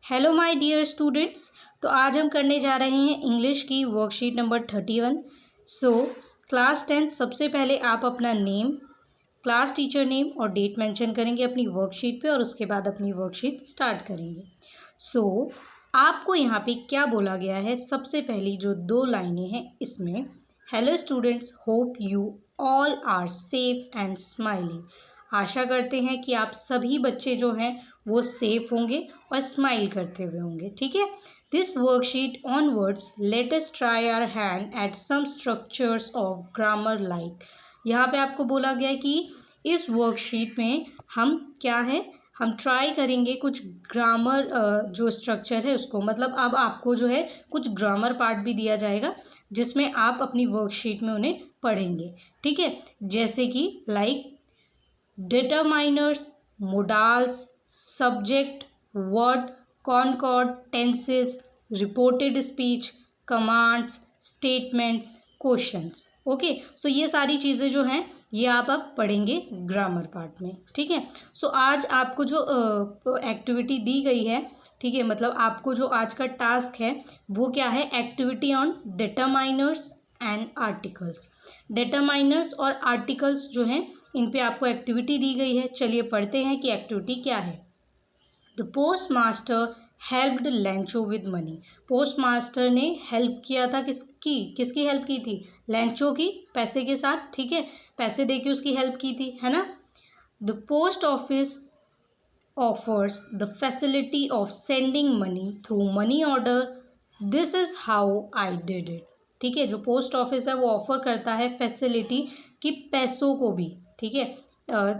Hello my dear students. तो आज हम करने जा रहे हैं इंग्लिश की वर्कशीट नंबर 31। क्लास 10 सबसे पहले आप अपना नेम, क्लास टीचर नेम और डेट मेंशन करेंगे अपनी वर्कशीट पे और उसके बाद अपनी वर्कशीट स्टार्ट करेंगे। आपको यहाँ पे क्या बोला गया है, सबसे पहली जो 2 लाइनें हैं इसमें, hello students, hope you all are safe and smiling. आशा करते हैं कि आप सभी बच्चे जो हैं वो सेफ होंगे और स्माइल करते हुए होंगे। ठीक है। This worksheet onwards let us try our hand at some structures of grammar like. यहाँ पे आपको बोला गया है कि इस वर्कशीट में हम क्या है, हम ट्राई करेंगे कुछ ग्रामर जो स्ट्रक्चर है उसको, मतलब अब आपको जो है कुछ ग्रामर पार्ट भी दिया जाएगा जिसमें आप अपनी वर्कशीट में उन्हें पढ़ेंगे। ठीक है। जैसे कि like determiners, modals, subject, word, concord, tenses, reported speech, commands, statements, questions। Okay, so ये सारी चीज़ें जो हैं ये आप अब पढ़ेंगे ग्रामर पार्ट में। ठीक है। सो आज आपको जो एक्टिविटी दी गई है, ठीक है, मतलब आपको जो आज का टास्क है वो क्या है, activity on determiners and articles. Determiners और आर्टिकल्स जो हैं इन पे आपको एक्टिविटी दी गई है। चलिए पढ़ते हैं कि एक्टिविटी क्या है। The post master helped लैंचो with money. Post master ने हेल्प किया था, किसकी हेल्प की थी, लैंचो की, पैसे के साथ। ठीक है, पैसे देके उसकी हेल्प की थी, है ना। The post office offers the facility of sending money through money order. This is how I did it. ठीक है, जो पोस्ट ऑफिस है वो ऑफर करता है फैसिलिटी कि पैसों को भी, ठीक है,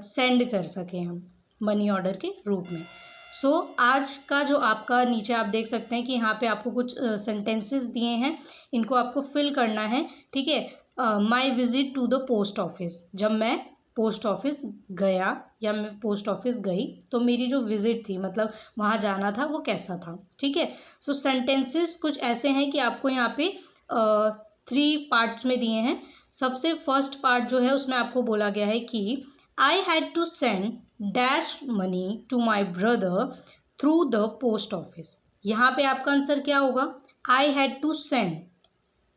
सेंड कर सकें हम मनी ऑर्डर के रूप में। आज का जो आपका नीचे आप देख सकते हैं कि यहाँ पे आपको कुछ सेंटेंसेस दिए हैं, इनको आपको फिल करना है। ठीक है। My visit to the post office, जब मैं पोस्ट ऑफिस गया या मैं पोस्ट ऑफिस गई तो मेरी जो विजिट थी, मतलब वहाँ जाना था, वो कैसा था। ठीक है। सेंटेंसेस कुछ ऐसे हैं कि आपको यहाँ पे 3 पार्ट्स में दिए हैं। सबसे फर्स्ट पार्ट जो है उसमें आपको बोला गया है कि I had to send dash money to my brother through the post office. यहाँ पे आपका आंसर क्या होगा, I had to send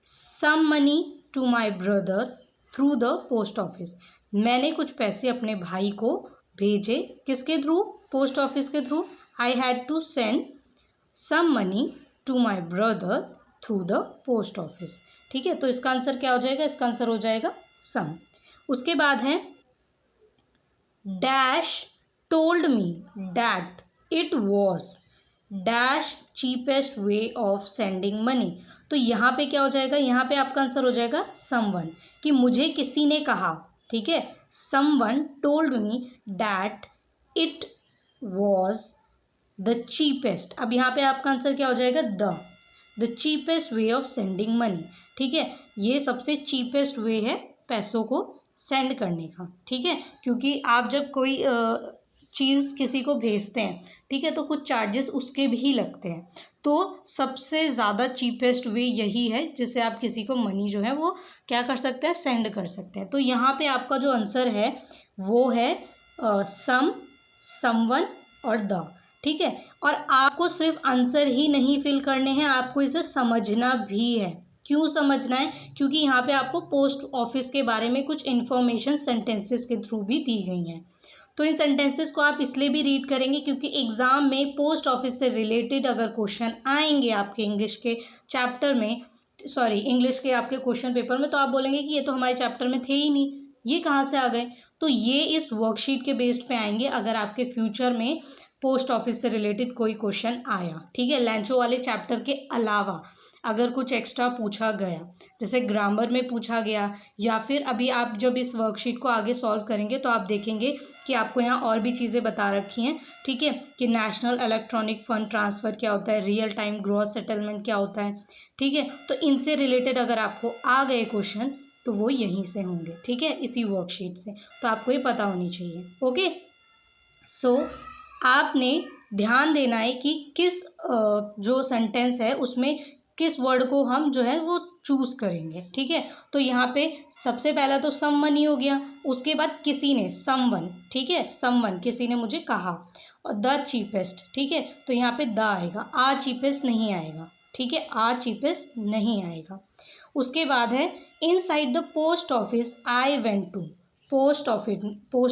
some money to my brother through the post office. मैंने कुछ पैसे अपने भाई को भेजे, किसके थ्रू, पोस्ट ऑफिस के through. I had to send some money to my brother through the post office. ठीक है, तो इसका आंसर क्या हो जाएगा, इसका आंसर हो जाएगा सम। उसके बाद है dash told me that it was dash cheapest way of sending money. तो यहाँ पे क्या हो जाएगा, यहाँ पे आपका आंसर हो जाएगा समवन, कि मुझे किसी ने कहा। ठीक है, someone told me that it was the cheapest. अब यहाँ पे आपका आंसर क्या हो जाएगा, the cheapest way of sending money. ठीक है, ये सबसे चीपेस्ट वे है पैसों को सेंड करने का। ठीक है, क्योंकि आप जब कोई चीज़ किसी को भेजते हैं, ठीक है, तो कुछ चार्जेस उसके भी लगते हैं। तो सबसे ज़्यादा चीपेस्ट वे यही है जिससे आप किसी को मनी जो है वो क्या कर सकते हैं, सेंड कर सकते हैं। तो यहाँ पे आपका जो आंसर है वो है सम, समवन और द। ठीक है, और आपको सिर्फ आंसर ही नहीं फिल करने हैं, आपको इसे समझना भी है। क्यों समझना है, क्योंकि यहाँ पे आपको पोस्ट ऑफिस के बारे में कुछ इन्फॉर्मेशन सेंटेंसेस के थ्रू भी दी गई हैं। तो इन सेंटेंसेस को आप इसलिए भी रीड करेंगे क्योंकि एग्ज़ाम में पोस्ट ऑफिस से रिलेटेड अगर क्वेश्चन आएंगे आपके इंग्लिश के चैप्टर में, सॉरी इंग्लिश के आपके क्वेश्चन पेपर में, तो आप बोलेंगे कि ये तो हमारे चैप्टर में थे ही नहीं, ये कहाँ से आ गए। तो ये इस वर्कशीट के बेस्ड पे आएंगे अगर आपके फ्यूचर में पोस्ट ऑफिस से रिलेटेड कोई क्वेश्चन आया। ठीक है, लैंचो वाले चैप्टर के अलावा अगर कुछ एक्स्ट्रा पूछा गया, जैसे ग्रामर में पूछा गया, या फिर अभी आप जब इस वर्कशीट को आगे सॉल्व करेंगे तो आप देखेंगे कि आपको यहाँ और भी चीज़ें बता रखी हैं। ठीक है, कि नेशनल इलेक्ट्रॉनिक फंड ट्रांसफ़र क्या होता है, रियल टाइम ग्रॉस सेटलमेंट क्या होता है। ठीक है, तो इनसे रिलेटेड अगर आपको आ गए क्वेश्चन तो वो यहीं से होंगे। ठीक है, इसी वर्कशीट से, तो आपको ये पता होनी चाहिए। ओके, आपने ध्यान देना है कि किस जो सेंटेंस है उसमें किस वर्ड को हम जो है वो चूज़ करेंगे। ठीक है, तो यहाँ पे सबसे पहला तो सम मनी हो गया, उसके बाद किसी ने, समवन। ठीक है, समवन, किसी ने मुझे कहा, और द चीपेस्ट, ठीक है, तो यहाँ पे द आएगा, आ चीपेस्ट नहीं आएगा, ठीक है, आ चीपेस्ट नहीं आएगा। उसके बाद है inside the post office I went to, post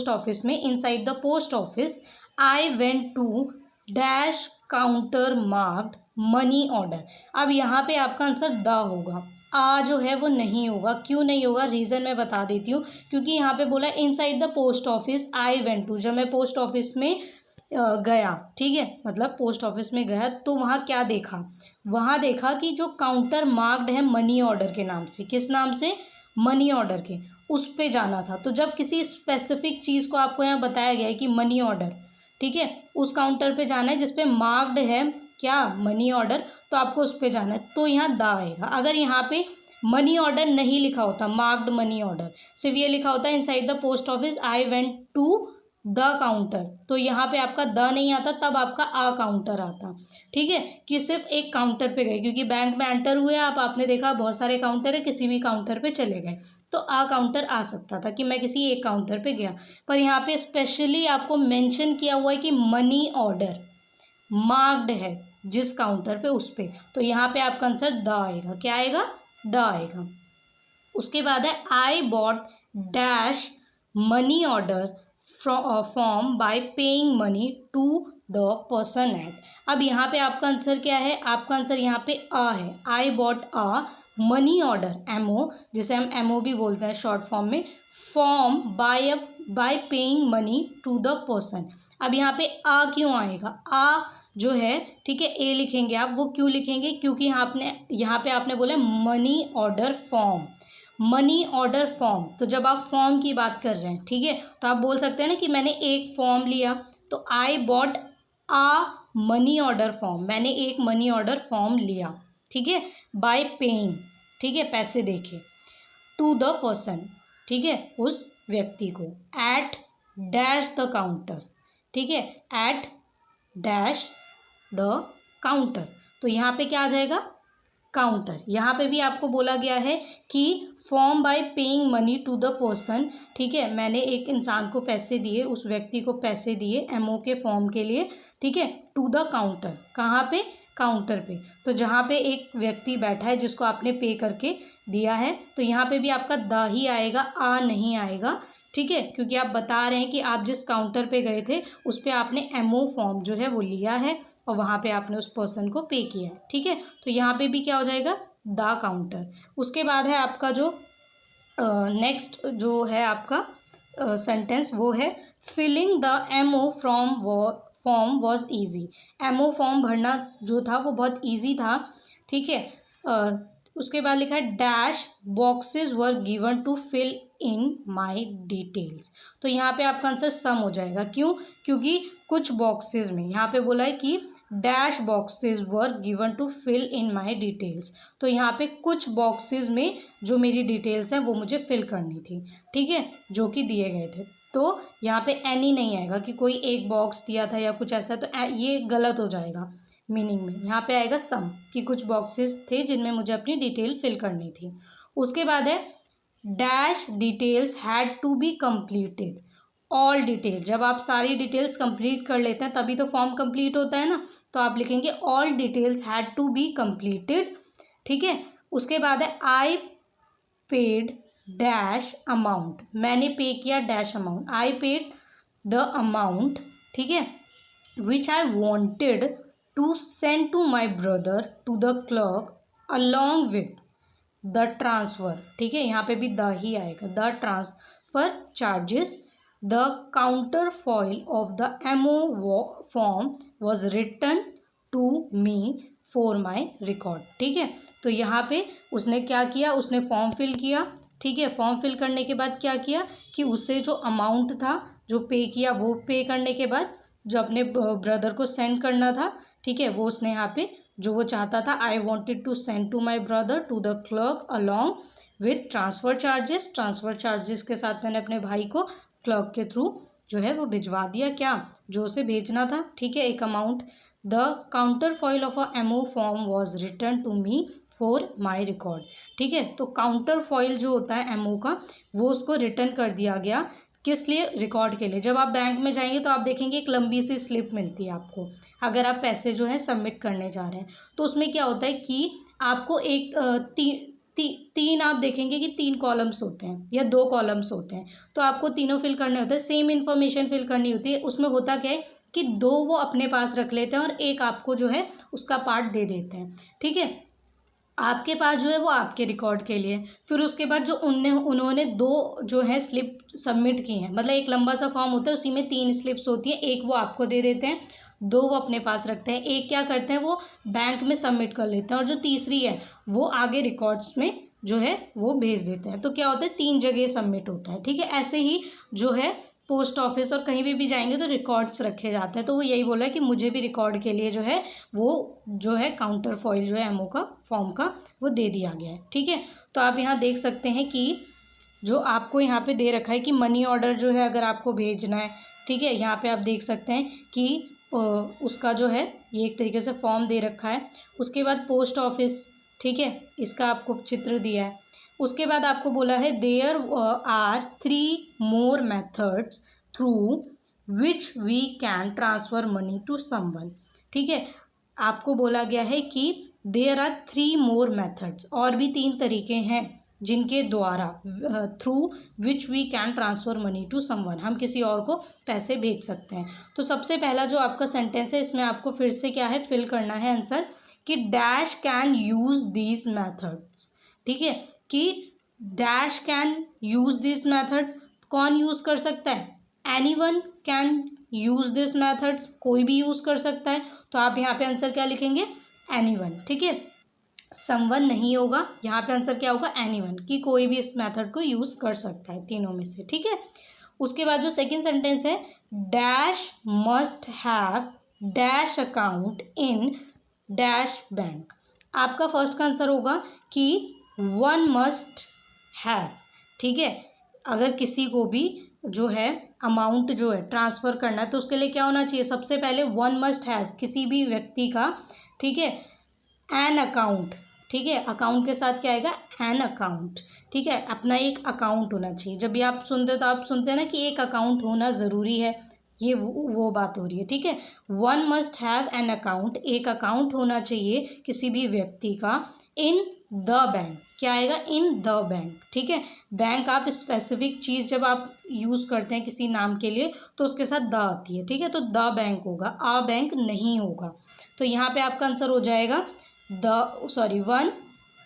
office में, inside the post office I went to dash counter marked money order. अब यहाँ पे आपका आंसर द होगा, आ जो है वो नहीं होगा। क्यों नहीं होगा, रीज़न मैं बता देती हूँ। क्योंकि यहाँ पे बोला inside the post office I went to, जब मैं पोस्ट ऑफिस में गया, ठीक है, मतलब पोस्ट ऑफिस में गया तो वहाँ क्या देखा, वहाँ देखा कि जो काउंटर मार्क्ड है मनी ऑर्डर के नाम से, किस नाम से, मनी ऑर्डर के, उस पे जाना था। तो जब किसी स्पेसिफिक चीज़ को आपको यहाँ बताया गया है कि मनी ऑर्डर, ठीक है, उस काउंटर पे जाना है जिसपे मार्क्ड है क्या, मनी ऑर्डर, तो आपको उस पे जाना है, तो यहाँ द आएगा। अगर यहाँ पे मनी ऑर्डर नहीं लिखा होता, मार्क्ड मनी ऑर्डर, सिर्फ ये लिखा होता है inside the post office I went to the counter, तो यहाँ पे आपका द नहीं आता, तब आपका आ काउंटर आता, ठीक है, कि सिर्फ एक काउंटर पे गए, क्योंकि बैंक में एंटर हुए आप, आपने देखा बहुत सारे काउंटर है, किसी भी काउंटर पे चले गए, तो आ काउंटर आ सकता था कि मैं किसी एक काउंटर पे गया। पर यहाँ पे स्पेशली आपको मेंशन किया हुआ है कि मनी ऑर्डर मार्क्ड है जिस काउंटर पे, उस पे, तो यहाँ पे आपका आंसर द आएगा। क्या आएगा, द आएगा। उसके बाद है I bought dash money order form by paying money to the person at. अब यहाँ पे आपका आंसर क्या है, आपका आंसर यहाँ पे आ है, I bought a money order, MO, जिसे हम एमओ भी बोलते हैं शॉर्ट फॉर्म में, form by paying money to the person. अब यहाँ पे आ क्यों आएगा, आ जो है, ठीक है, ए लिखेंगे आप, वो क्यों लिखेंगे, क्योंकि यहाँ पे आपने बोला money order form, money order form, तो जब आप फॉर्म की बात कर रहे हैं, ठीक है, तो आप बोल सकते हैं ना कि मैंने एक फॉर्म लिया, तो I bought a money order form, मैंने एक मनी ऑर्डर फॉर्म लिया, ठीक है, बाय पेइंग, ठीक है, पैसे देके, टू द पर्सन, ठीक है, उस व्यक्ति को, एट डैश द काउंटर, ठीक है, एट डैश द काउंटर, तो यहाँ पे क्या आ जाएगा, काउंटर। यहाँ पे भी आपको बोला गया है कि form by paying money to the person, ठीक है, मैंने एक इंसान को पैसे दिए, उस व्यक्ति को पैसे दिए एमओ के फॉर्म के लिए, ठीक है, टू द काउंटर, कहाँ पे, काउंटर पे, तो जहाँ पे एक व्यक्ति बैठा है जिसको आपने पे करके दिया है, तो यहाँ पे भी आपका द ही आएगा, आ नहीं आएगा, ठीक है, क्योंकि आप बता रहे हैं कि आप जिस काउंटर पे गए थे उस पर आपने एमओ फॉर्म जो है वो लिया है और वहाँ पे आपने उस पर्सन को पे किया है, ठीक है, तो यहाँ पे भी क्या हो जाएगा, द काउंटर। उसके बाद है आपका जो नेक्स्ट जो है आपका सेंटेंस, वो है filling the MO form was easy. MO form भरना जो था वो बहुत ईजी था, ठीक है। उसके बाद लिखा है dash boxes were given to fill in my details, तो यहाँ पे आपका आंसर सम हो जाएगा। क्यों, क्योंकि कुछ बॉक्सेस में, यहाँ पे बोला है कि dash boxes were given to fill in my details, तो यहाँ पे कुछ बॉक्सेस में जो मेरी डिटेल्स हैं वो मुझे फिल करनी थी, ठीक है, जो कि दिए गए थे, तो यहाँ पे एनी नहीं आएगा कि कोई एक बॉक्स दिया था या कुछ ऐसा, तो ये गलत हो जाएगा मीनिंग में। यहाँ पे आएगा सम, कि कुछ बॉक्सेस थे जिनमें मुझे अपनी डिटेल फिल करनी थी। उसके बाद है dash details had to be completed, all details, जब आप सारी डिटेल्स कंप्लीट कर लेते हैं तभी तो फॉर्म कंप्लीट होता है ना, तो आप लिखेंगे all details had to be completed, ठीक है। उसके बाद है आई पेड डैश अमाउंट, मैंने पे किया dash amount, I paid the amount, ठीक है, which I wanted to send to my brother to the clerk along with the transfer, ठीक है, यहाँ पे भी द ही आएगा, the transfer charges, the counter foil of the MO form was return to me for my record, ठीक है। तो यहाँ पे उसने क्या किया, उसने फॉर्म फिल किया, ठीक है, फॉर्म फिल करने के बाद क्या किया कि उसे जो अमाउंट था जो पे किया, वो पे करने के बाद जो अपने ब्रदर को सेंड करना था, ठीक है, वो उसने यहाँ पे जो वो चाहता था, I wanted to send to my brother to the clerk along with transfer charges, transfer charges के साथ मैंने अपने भाई को क्लर्क के थ्रू जो है वो भिजवा दिया, क्या, जो उसे भेजना था, ठीक है, एक amount. The counter foil of a MO form was return to me for my record, ठीक है, तो काउंटर फॉइल जो होता है एमओ का, वो उसको रिटर्न कर दिया गया, किस लिए? रिकॉर्ड के लिए। जब आप बैंक में जाएंगे तो आप देखेंगे एक लंबी सी स्लिप मिलती है आपको, अगर आप पैसे जो है सबमिट करने जा रहे हैं। तो उसमें क्या होता है कि आपको एक तीन आप देखेंगे कि 3 कॉलम्स होते हैं या 2 कॉलम्स होते हैं, तो आपको तीनों फिल करने होते हैं, सेम इन्फॉर्मेशन फिल करनी होती है। उसमें होता क्या है कि 2 वो अपने पास रख लेते हैं और एक आपको जो है उसका पार्ट दे देते हैं, ठीक है। आपके पास जो है वो आपके रिकॉर्ड के लिए। फिर उसके बाद जो उन्होंने 2 जो है स्लिप सबमिट की हैं, मतलब एक लंबा सा फॉर्म होता है, उसी में 3 स्लिप्स होती हैं, एक वो आपको दे देते हैं, 2 वो अपने पास रखते हैं, एक क्या करते हैं वो बैंक में सबमिट कर लेते हैं, और जो तीसरी है वो आगे रिकॉर्ड्स में जो है वो भेज देते हैं। तो क्या होता है 3 जगह सबमिट होता है, ठीक है। ऐसे ही जो है पोस्ट ऑफिस और कहीं भी जाएंगे तो रिकॉर्ड्स रखे जाते हैं। तो वो यही बोला है कि मुझे भी रिकॉर्ड के लिए जो है वो जो है काउंटर फॉइल जो है एमओ का फॉर्म का वो दे दिया गया है, ठीक है। तो आप यहाँ देख सकते हैं कि जो आपको यहाँ पे दे रखा है कि मनी ऑर्डर जो है अगर आपको भेजना है, ठीक है, यहाँ पे आप देख सकते हैं कि उसका जो है ये एक तरीके से फॉर्म दे रखा है। उसके बाद पोस्ट ऑफिस, ठीक है, इसका आपको चित्र दिया है। उसके बाद आपको बोला है there are 3 more methods through which we can transfer money to someone, ठीक है। आपको बोला गया है कि देयर आर 3 मोर मेथड्स, और भी 3 तरीके हैं जिनके द्वारा through which we can transfer money to someone, हम किसी और को पैसे भेज सकते हैं। तो सबसे पहला जो आपका सेंटेंस है इसमें आपको फिर से क्या है फिल करना है आंसर कि dash can use these methods, ठीक है, कि dash can use this method, कौन यूज़ कर सकता है? Anyone can use this methods, कोई भी यूज़ कर सकता है। तो आप यहाँ पे आंसर क्या लिखेंगे? एनीवन, ठीक है। समवन नहीं होगा, यहाँ पे आंसर क्या होगा? एनीवन, कि कोई भी इस मेथड को यूज़ कर सकता है तीनों में से, ठीक है। उसके बाद जो सेकंड सेंटेंस है, dash must have dash account in dash bank. आपका फर्स्ट का आंसर होगा कि वन मस्ट हैव, ठीक है। अगर किसी को भी जो है अमाउंट जो है ट्रांसफ़र करना है तो उसके लिए क्या होना चाहिए? सबसे पहले वन मस्ट हैव, किसी भी व्यक्ति का, ठीक है, एन अकाउंट, ठीक है, अकाउंट के साथ क्या आएगा? एन अकाउंट, ठीक है, अपना एक अकाउंट होना चाहिए। जब भी आप सुनते हो तो आप सुनते हैं ना कि एक अकाउंट होना ज़रूरी है, ये वो बात हो रही है, ठीक है। One must have an account, एक अकाउंट होना चाहिए किसी भी व्यक्ति का, इन द बैंक, क्या आएगा? इन द बैंक, ठीक है। बैंक आप स्पेसिफिक चीज़ जब आप यूज़ करते हैं किसी नाम के लिए तो उसके साथ द आती है, ठीक है, तो द बैंक होगा, आ बैंक नहीं होगा। तो यहाँ पे आपका आंसर हो जाएगा वन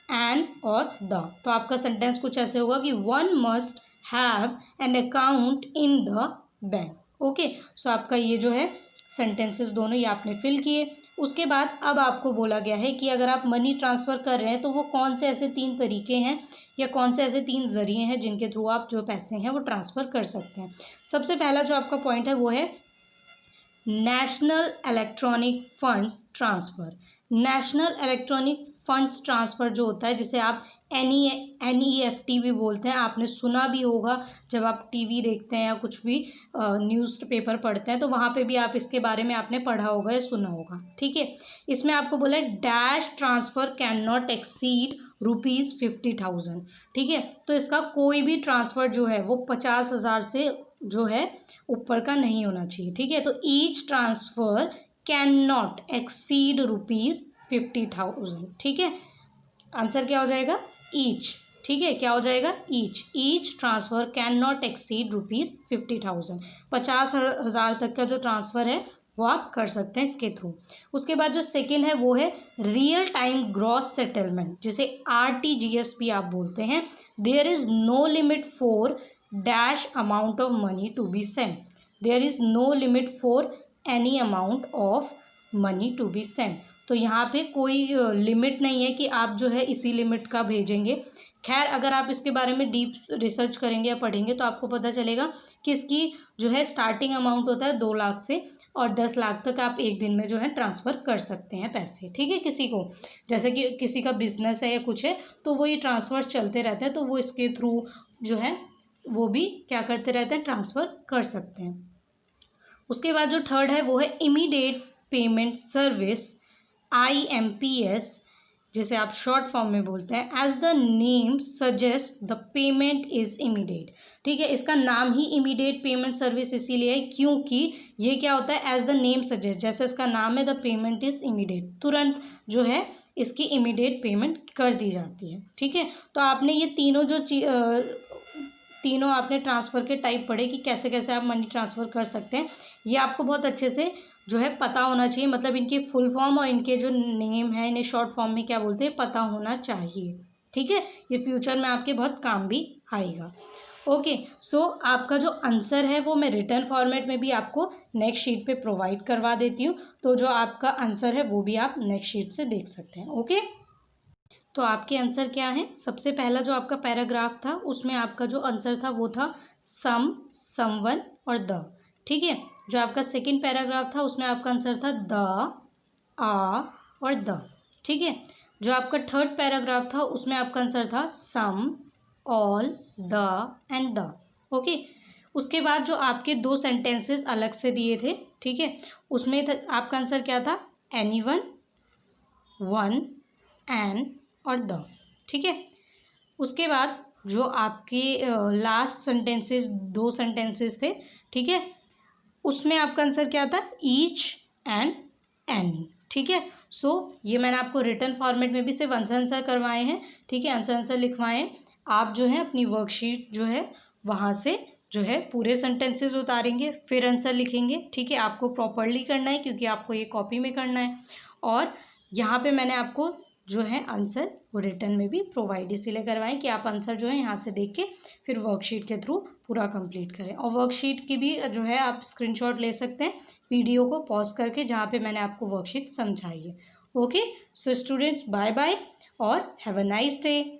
एंड और द। तो आपका सेंटेंस कुछ ऐसे होगा कि one must have an account in the bank, okay. So आपका ये जो है सेंटेंसेस दोनों ये आपने फिल किए। उसके बाद अब आपको बोला गया है कि अगर आप मनी ट्रांसफ़र कर रहे हैं तो वो कौन से ऐसे 3 तरीके हैं या कौन से ऐसे 3 ज़रिए हैं जिनके थ्रू आप जो पैसे हैं वो ट्रांसफ़र कर सकते हैं। सबसे पहला जो आपका पॉइंट है वो है national electronic funds transfer. National electronic funds transfer जो होता है जिसे आप NEFT भी बोलते हैं, आपने सुना भी होगा जब आप टीवी देखते हैं या कुछ भी न्यूज़पेपर पढ़ते हैं तो वहाँ पे भी आप इसके बारे में आपने पढ़ा होगा या सुना होगा, ठीक है। इसमें आपको बोला है dash transfer can not exceed ₹50,000, ठीक है। तो इसका कोई भी ट्रांसफ़र जो है वो 50,000 से जो है ऊपर का नहीं होना चाहिए, ठीक है। तो each transfer can not exceed ₹50,000, ठीक है। आंसर क्या हो जाएगा? ईच, ठीक है, क्या हो जाएगा? Each transfer can not exceed ₹50,000, 50,000 तक का जो ट्रांसफ़र है वो आप कर सकते हैं इसके थ्रू। उसके बाद जो सेकेंड है वो है रियल टाइम ग्रॉस सेटलमेंट, जिसे RTGS भी आप बोलते हैं। There is no limit for dash amount of money to be send, there is no limit for any amount of money to be send. तो यहाँ पे कोई लिमिट नहीं है कि आप जो है इसी लिमिट का भेजेंगे। खैर अगर आप इसके बारे में डीप रिसर्च करेंगे या पढ़ेंगे तो आपको पता चलेगा कि इसकी जो है स्टार्टिंग अमाउंट होता है 2 लाख से, और 10 लाख तक आप एक दिन में जो है ट्रांसफ़र कर सकते हैं पैसे, ठीक है। किसी को जैसे कि किसी का बिजनेस है या कुछ है तो वो ये ट्रांसफ़र चलते रहते हैं, तो वो इसके थ्रू जो है वो भी क्या करते रहते हैं? ट्रांसफ़र कर सकते हैं। उसके बाद जो थर्ड है वो है इमीडिएट पेमेंट सर्विस IMPS। जिसे आप शॉर्ट फॉर्म में बोलते हैं, as the name suggest the payment is immediate. ठीक है, इसका नाम ही इमीडिएट पेमेंट सर्विस इसीलिए है क्योंकि ये क्या होता है, एज द नेम सजेस्ट, जैसे इसका नाम है द पेमेंट इज इमीडिएट, तुरंत जो है इसकी इमीडिएट पेमेंट कर दी जाती है। ठीक है, तो आपने ये तीनों जो तीनों आपने ट्रांसफ़र के टाइप पढ़े कि कैसे कैसे आप मनी ट्रांसफ़र कर सकते हैं, ये आपको बहुत अच्छे से जो है पता होना चाहिए, मतलब इनके फुल फॉर्म और इनके जो नेम है इन्हें शॉर्ट फॉर्म में क्या बोलते हैं पता होना चाहिए। ठीक है, ये फ्यूचर में आपके बहुत काम भी आएगा। ओके, सो आपका जो आंसर है वो मैं रिटर्न फॉर्मेट में भी आपको नेक्स्ट शीट पे प्रोवाइड करवा देती हूँ, तो जो आपका आंसर है वो भी आप नेक्स्ट शीट से देख सकते हैं। ओके, तो आपके आंसर क्या है, सबसे पहला जो आपका पैराग्राफ था उसमें आपका जो आंसर था वो था सम, समवन और द। ठीक है, जो आपका सेकंड पैराग्राफ था उसमें आपका आंसर था द, आ और द। ठीक है, जो आपका थर्ड पैराग्राफ था उसमें आपका आंसर था some, all, the and the. Okay, उसके बाद जो आपके दो सेंटेंसेस अलग से दिए थे, ठीक है, उसमें आपका आंसर क्या था, एनीवन, वन, एंड और द। ठीक है, उसके बाद जो आपके लास्ट सेंटेंसेस, दो सेंटेंसेस थे, ठीक है, उसमें आपका आंसर क्या था, ईच एंड एनी। ठीक है, सो ये मैंने आपको रिटर्न फॉर्मेट में भी सिर्फ आंसर करवाए हैं। ठीक है, आंसर लिखवाए हैं आप, जो है अपनी वर्कशीट जो है वहाँ से जो है पूरे सेंटेंसेस उतारेंगे, फिर आंसर लिखेंगे। ठीक है, आपको प्रॉपरली करना है क्योंकि आपको ये कॉपी में करना है, और यहाँ पे मैंने आपको जो है आंसर वो रिटर्न में भी प्रोवाइड इसीलिए करवाएं कि आप आंसर जो है यहाँ से देख के फिर वर्कशीट के थ्रू पूरा कंप्लीट करें। और वर्कशीट की भी जो है आप स्क्रीनशॉट ले सकते हैं वीडियो को पॉज करके, जहाँ पे मैंने आपको वर्कशीट समझाई है। Okay, so students, bye bye और हैव अ नाइस डे।